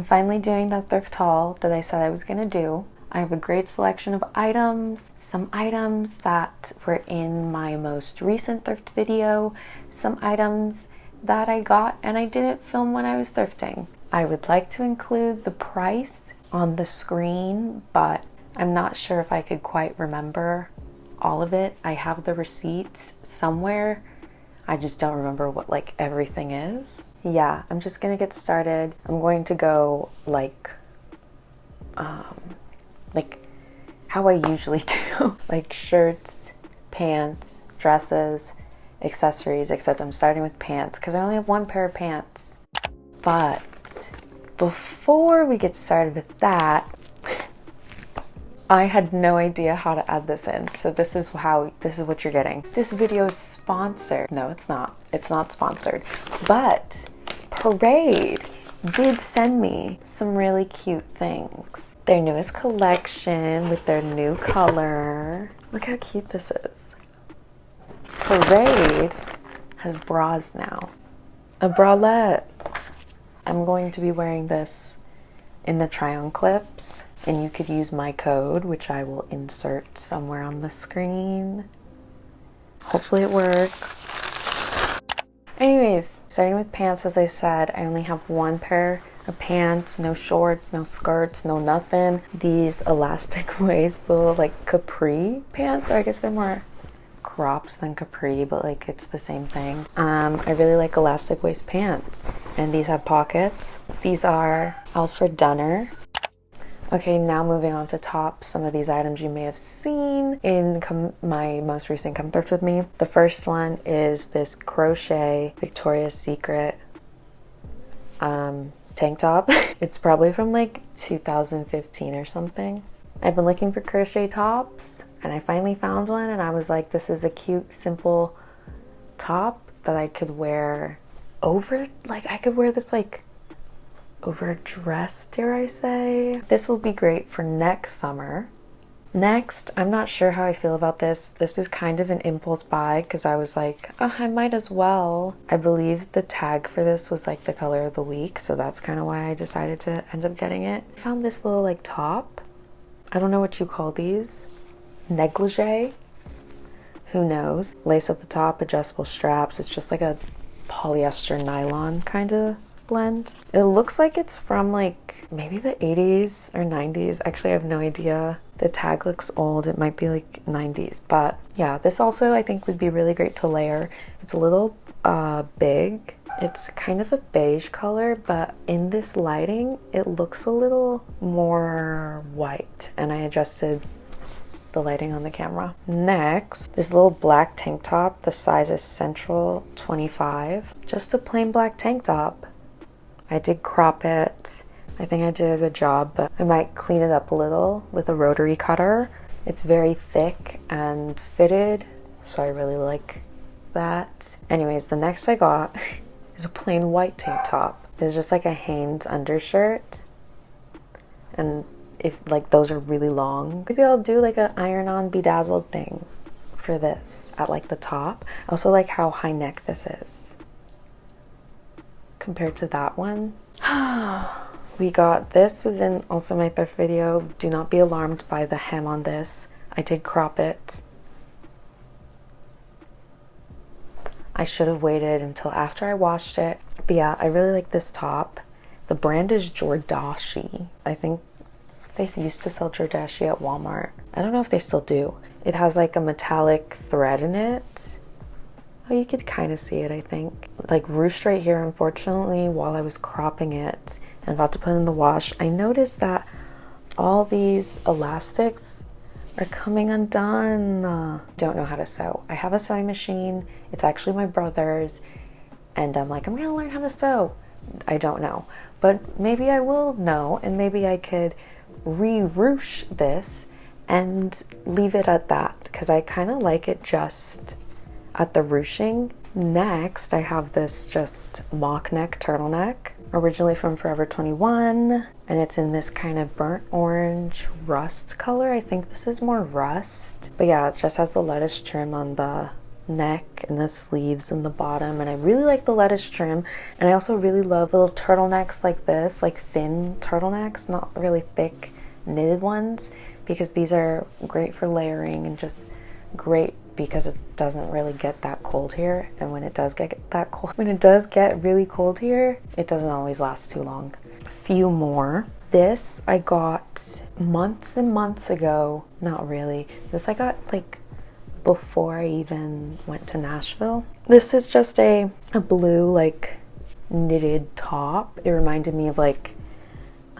finally doing the thrift haul that I said I was gonna do. I have a great selection of items, some items that were in my most recent thrift video, some items that I got and I didn't film when I was thrifting. I would like to include the price on the screen, but I'm not sure if I could quite remember all of it. I have the receipts somewhere. I just don't remember what like everything is. Yeah, I'm just gonna get started. I'm going to go like how I usually do. Like shirts, pants, dresses, accessories, except I'm starting with pants because I only have one pair of pants. But before we get started with that, I had no idea how to add this in. So this is what you're getting. This video is sponsored. No, it's not. It's not sponsored. But Parade did send me some really cute things. Their newest collection with their new color. Look how cute this is. Parade has bras now. A bralette. I'm going to be wearing this in the try-on clips, and you could use my code, which I will insert somewhere on the screen. Hopefully it works. Anyways, starting with pants, as I said, I only have one pair of pants, no shorts, no skirts, no nothing. These elastic waist little like capri pants, or I guess they're more crops than capri, but like it's the same thing. I really like elastic waist pants, and these have pockets. These are Alfred Dunner. Okay, now moving on to tops. Some of these items you may have seen in my most recent Come Thrift With Me. The first one is this crochet Victoria's Secret tank top. It's probably from like 2015 or something. I've been looking for crochet tops and I finally found one, and I was like, this is a cute, simple top that I could wear over, like I could wear this like over a dress, dare I say. This will be great for next summer. Next, I'm not sure how I feel about this. This was kind of an impulse buy because I was like, oh, I might as well. I believe the tag for this was like the color of the week, so that's kind of why I decided to end up getting it. I found this little like top. I don't know what you call these. Negligee? Who knows? Lace at the top, adjustable straps. It's just like a polyester nylon kind of blend. It looks like it's from like maybe the 80s or 90s. Actually, I have no idea. The tag looks old. It might be like 90s, but yeah, this also I think would be really great to layer. It's a little big. It's kind of a beige color, but in this lighting it looks a little more white, and I adjusted the lighting on the camera. Next, this little black tank top. The size is Central 25. Just a plain black tank top. I did crop it. I think I did a good job, but I might clean it up a little with a rotary cutter. It's very thick and fitted, so I really like that. Anyways, the next I got is a plain white tank top. It's just like a Hanes undershirt, and if like those are really long, maybe I'll do like a iron-on bedazzled thing for this at like the top. I also like how high neck this is compared to that one. We got this, was in also my thrift video. Do not be alarmed by the hem on this. I did crop it. I should have waited until after I washed it. But yeah, I really like this top. The brand is Jordache. I think they used to sell Jordache at Walmart. I don't know if they still do. It has like a metallic thread in it. Oh, you could kind of see it, I think. Like ruched right here, unfortunately, while I was cropping it and about to put it in the wash, I noticed that all these elastics are coming undone. Don't know how to sew. I have a sewing machine. It's actually my brother's, and I'm like, I'm gonna learn how to sew. I don't know, but maybe I will know, and maybe I could re-ruche this and leave it at that, because I kind of like it just at the ruching. Next, I have this just mock neck turtleneck, originally from Forever 21, and it's in this kind of burnt orange rust color. I think this is more rust, but yeah, it just has the lettuce trim on the neck and the sleeves and the bottom, and I really like the lettuce trim, and I also really love little turtlenecks like this, like thin turtlenecks, not really thick knitted ones, because these are great for layering and just great because it doesn't really get that cold here. And when it does get that cold, when it does get really cold here, it doesn't always last too long. A few more. This I got months and months ago. Not really. This I got like before I even went to Nashville. This is just a blue like knitted top. It reminded me of like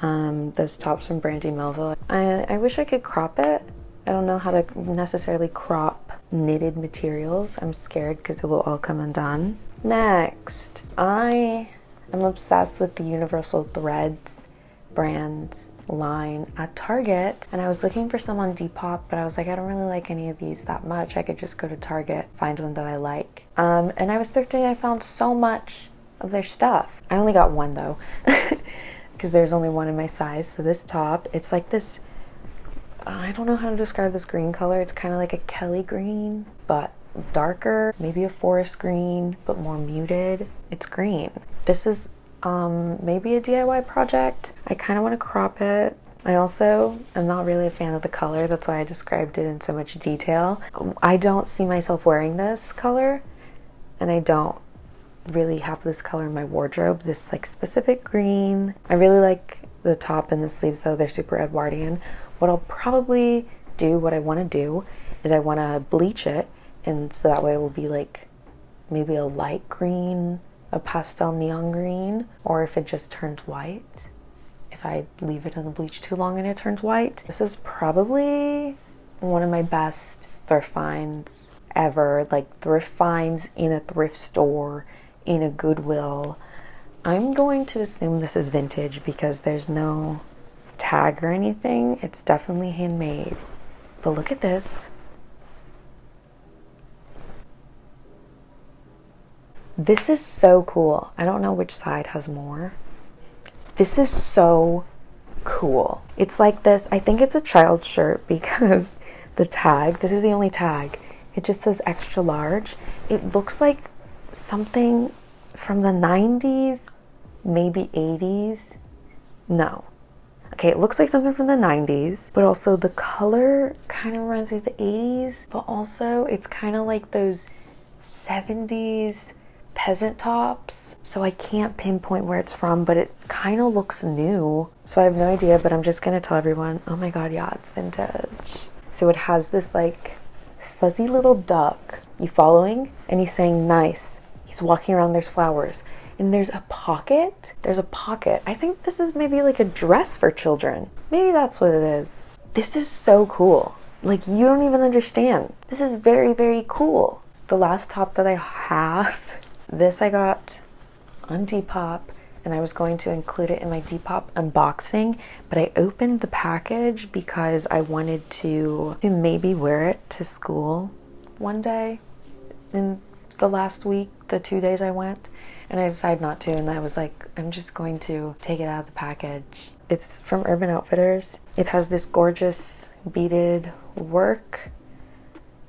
those tops from Brandy Melville. I wish I could crop it. I don't know how to necessarily crop knitted materials. I'm scared because it will all come undone. Next, I am obsessed with the Universal Threads brand line at Target, and I was looking for some on Depop, but I was like, I don't really like any of these that much. I could just go to Target, find one that I like. And I was thrifting, I found so much of their stuff. I only got one though, because there's only one in my size. So this top, it's like this, I don't know how to describe this green color. It's kind of like a Kelly green, but darker, maybe a forest green, but more muted. It's green. This is maybe a DIY project. I kind of want to crop it. I also am not really a fan of the color. That's why I described it in so much detail. I don't see myself wearing this color, and I don't really have this color in my wardrobe, this like specific green. I really like the top and the sleeves though. They're super Edwardian. What I'll probably do, what I want to do, is I want to bleach it, and so that way it will be like maybe a light green, a pastel neon green, or if it just turns white, if I leave it in the bleach too long and it turns white. This is probably one of my best thrift finds ever, like thrift finds in a thrift store, in a Goodwill. I'm going to assume this is vintage because there's no tag or anything. It's definitely handmade. But look at this. This is so cool. I don't know which side has more. This is so cool. It's like this. I think it's a child shirt because the tag, this is the only tag. It just says extra large. It looks like something from the 90s, maybe 80s. No. Okay, it looks like something from the 90s, but also the color kind of reminds me of the 80s, but also it's kind of like those 70s peasant tops. So I can't pinpoint where it's from, but it kind of looks new. So I have no idea, but I'm just gonna tell everyone, oh my god, yeah, it's vintage. So it has this like fuzzy little duck. You following? And he's saying nice. He's walking around, there's flowers. And there's a pocket. There's a pocket. I think this is maybe like a dress for children. Maybe that's what it is. This is so cool. Like, you don't even understand. This is very, very cool. The last top that I have, this I got on Depop, and I was going to include it in my Depop unboxing, but I opened the package because I wanted to maybe wear it to school one day in the last week, the 2 days I went, and I decided not to, and I was like, I'm just going to take it out of the package. It's from Urban Outfitters. It has this gorgeous beaded work.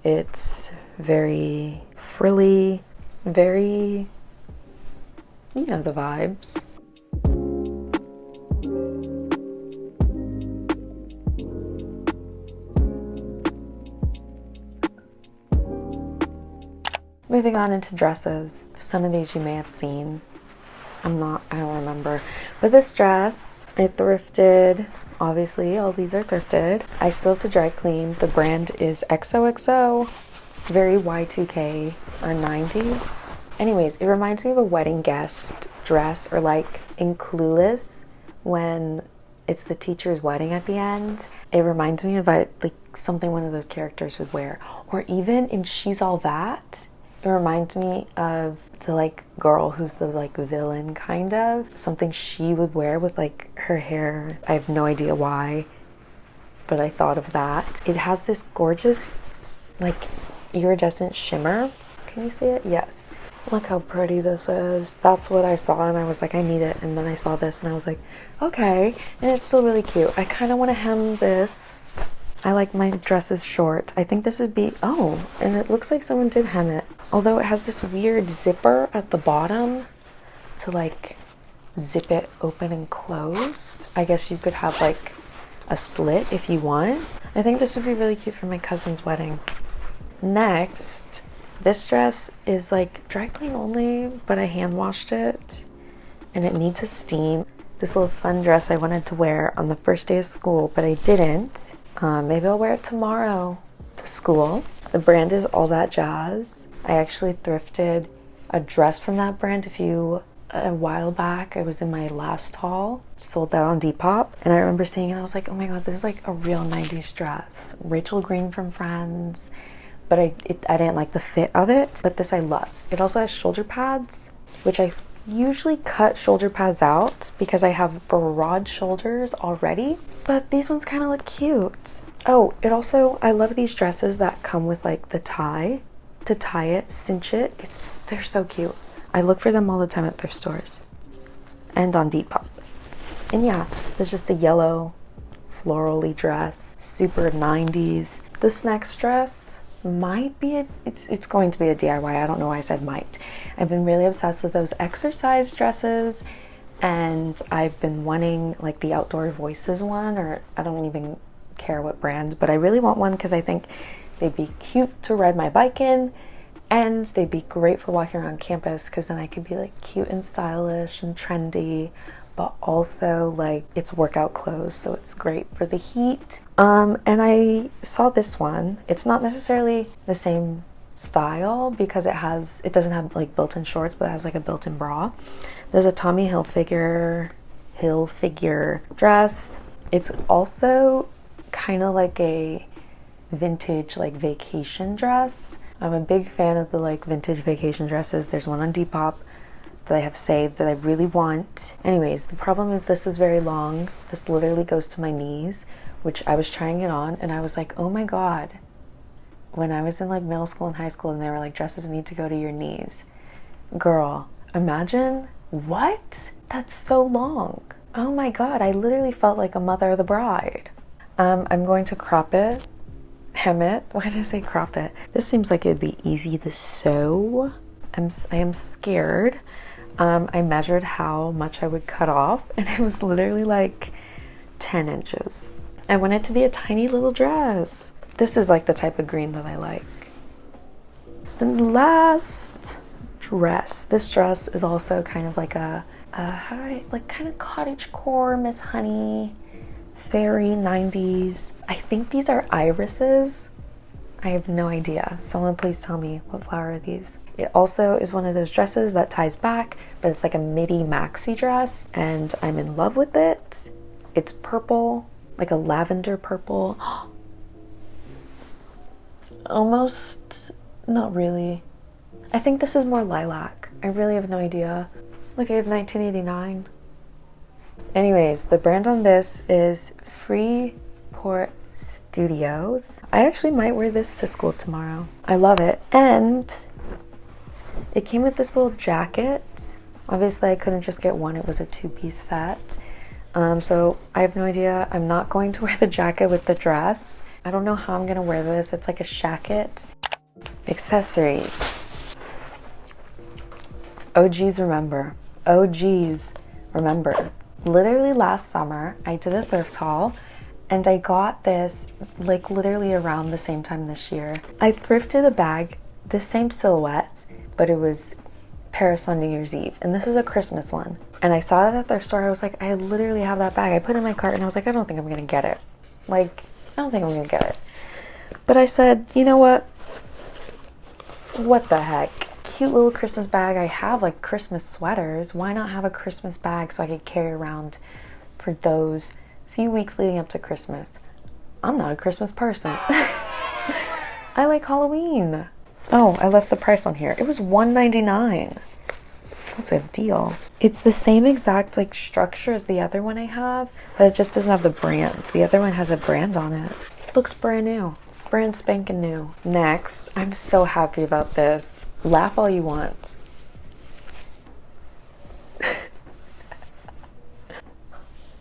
It's very frilly, very, you know the vibes. Moving on into dresses. Some of these you may have seen. I don't remember. But this dress, I thrifted. Obviously, all these are thrifted. I still have to dry clean. The brand is XOXO. Very Y2K or 90s. Anyways, it reminds me of a wedding guest dress, or like in Clueless when it's the teacher's wedding at the end. It reminds me of like something one of those characters would wear. Or even in She's All That. It reminds me of the like girl who's the like villain kind of. Something she would wear with like her hair. I have no idea why, but I thought of that. It has this gorgeous like iridescent shimmer. Can you see it? Yes. Look how pretty this is. That's what I saw and I was like, I need it. And then I saw this and I was like, okay. And it's still really cute. I kind of want to hem this. I like my dresses short. I think this would be, oh, and it looks like someone did hem it. Although it has this weird zipper at the bottom to like zip it open and closed. I guess you could have like a slit if you want. I think this would be really cute for my cousin's wedding. Next, this dress is like dry clean only, but I hand washed it and it needs a steam. This little sundress I wanted to wear on the first day of school, but I didn't. Maybe I'll wear it tomorrow to school. The brand is All That Jazz. I actually thrifted a dress from that brand a while back. I was in my last haul, sold that on Depop, and I remember seeing it. I was like, oh my god, this is like a real 90s dress. Rachel Green from Friends, but I didn't like the fit of it, but this I love. It also has shoulder pads, which I usually cut shoulder pads out because I have broad shoulders already, but these ones kind of look cute. Oh, I love these dresses that come with like the tie to tie it, cinch it. They're so cute. I look for them all the time at thrift stores and on Depop. And yeah, it's just a yellow florally dress, super 90s. This next dress might be it's going to be a DIY. I don't know why I said might. I've been really obsessed with those exercise dresses, and I've been wanting like the Outdoor Voices one, or I don't even care what brand, but I really want one because I think they'd be cute to ride my bike in, and they'd be great for walking around campus because then I could be like cute and stylish and trendy, but also like it's workout clothes, so it's great for the heat. And I saw this one. It's not necessarily the same style because it doesn't have like built-in shorts, but it has like a built-in bra. There's a Tommy Hilfiger dress. It's also kind of like a vintage like vacation dress. I'm a big fan of the like vintage vacation dresses. There's one on Depop that I have saved that I really want. Anyways, the problem is this is very long. This literally goes to my knees, which I was trying it on and I was like, oh my god. When I was in like middle school and high school and they were like, dresses need to go to your knees. Girl, imagine. What? That's so long. Oh my god, I literally felt like a mother of the bride. I'm going to crop it, hem it. Why did I say crop it? This seems like it'd be easy to sew. I am scared. I measured how much I would cut off and it was literally like 10 inches. I want it to be a tiny little dress. This is like the type of green that I like. The last dress. This dress is also kind of like kind of cottagecore, Miss Honey, fairy 90s. I think these are irises. I have no idea. Someone please tell me what flower are these. It also is one of those dresses that ties back, but it's like a midi maxi dress and I'm in love with it. It's purple, like a lavender purple. Almost, not really. I think this is more lilac. I really have no idea. Look, I have 1989. Anyways, the brand on this is Freeport Studios. I actually might wear this to school tomorrow. I love it. And it came with this little jacket. Obviously I couldn't just get one, it was a 2-piece set. So I have no idea. I'm not going to wear the jacket with the dress. I don't know how I'm gonna wear this. It's like a shacket. Accessories. OGs remember. OGs remember. Literally last summer, I did a thrift haul and I got this like literally around the same time this year. I thrifted a bag, the same silhouette, but it was Paris on New Year's Eve. And this is a Christmas one. And I saw it at their store. I was like, I literally have that bag. I put it in my cart and I was like, I don't think I'm gonna get it. Like, I don't think I'm gonna get it. But I said, you know what? What the heck? Cute little Christmas bag. I have like Christmas sweaters. Why not have a Christmas bag so I could carry around for those few weeks leading up to Christmas? I'm not a Christmas person. I like Halloween. Oh, I left the price on here. It was $1.99. That's a deal. It's the same exact like structure as the other one I have, but it just doesn't have the brand. The other one has a brand on it. Looks brand new. Brand spanking new. Next, I'm so happy about this. Laugh all you want.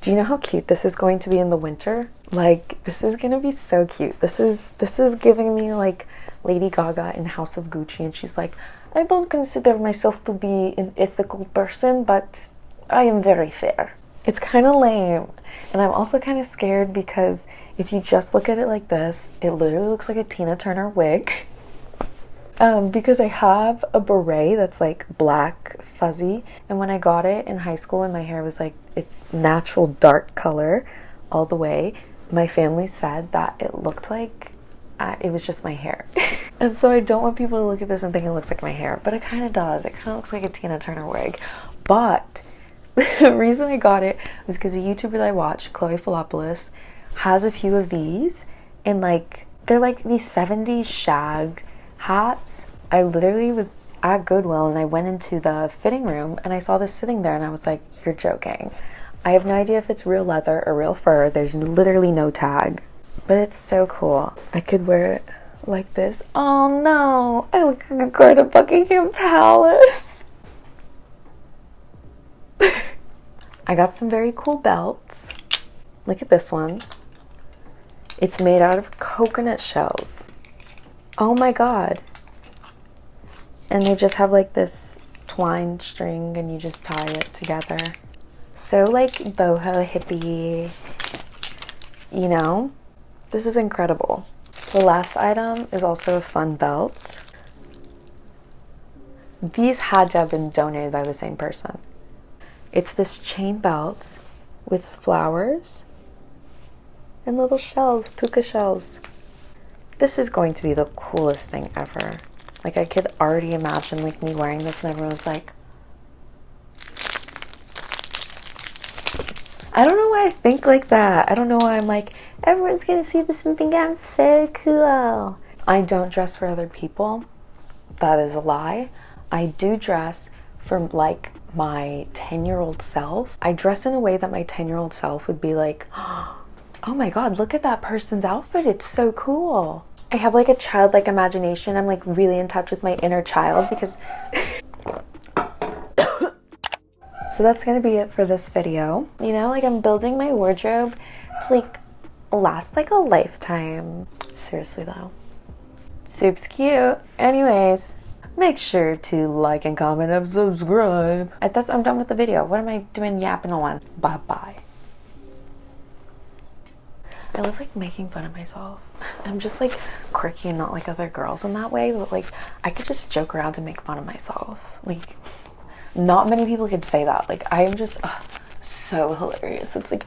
Do you know how cute this is going to be in the winter? Like, this is gonna be so cute. This is giving me like Lady Gaga in House of Gucci, and she's like, I don't consider myself to be an ethical person, but I am very fair. It's kind of lame, and I'm also kind of scared because if you just look at it like this, it literally looks like a Tina Turner wig. Because I have a beret that's like black fuzzy, and when I got it in high school and my hair was like its natural dark color all the way, my family said that it looked like it was just my hair. And so I don't want people to look at this and think it looks like my hair, but it kind of does. It kind of looks like a Tina Turner wig. But the reason I got it was because a YouTuber that I watch, Chloe Philopoulos, has a few of these, and like they're like these 70s shag hats. I literally was at Goodwill and I went into the fitting room and I saw this sitting there and I was like, you're joking. I have no idea if it's real leather or real fur. There's literally no tag, but it's so cool. I could wear it like this. Oh no, I look like a guard at Buckingham Palace. I got some very cool belts. Look at this one. It's made out of coconut shells. Oh my god. And they just have like this twine string and you just tie it together. So like boho hippie, you know? This is incredible. The last item is also a fun belt. These had to have been donated by the same person. It's this chain belt with flowers and little shells, puka shells. This is going to be the coolest thing ever. Like I could already imagine like me wearing this and everyone was like, I don't know why I think like that. I don't know why I'm like, everyone's gonna see this and think I'm so cool. I don't dress for other people. That is a lie. I do dress for like my 10-year-old self. I dress in a way that my 10-year-old self would be like, oh my god, look at that person's outfit. It's so cool. I have like a childlike imagination. I'm like really in touch with my inner child because so that's gonna be it for this video. You know, like I'm building my wardrobe to like last like a lifetime. Seriously though. Soup's cute. Anyways, make sure to like and comment and subscribe. I'm done with the video. What am I doing yapping on? Bye bye. I love like making fun of myself. I'm just like quirky and not like other girls in that way, but like I could just joke around and make fun of myself. Like not many people could say that. Like I am just so hilarious. It's like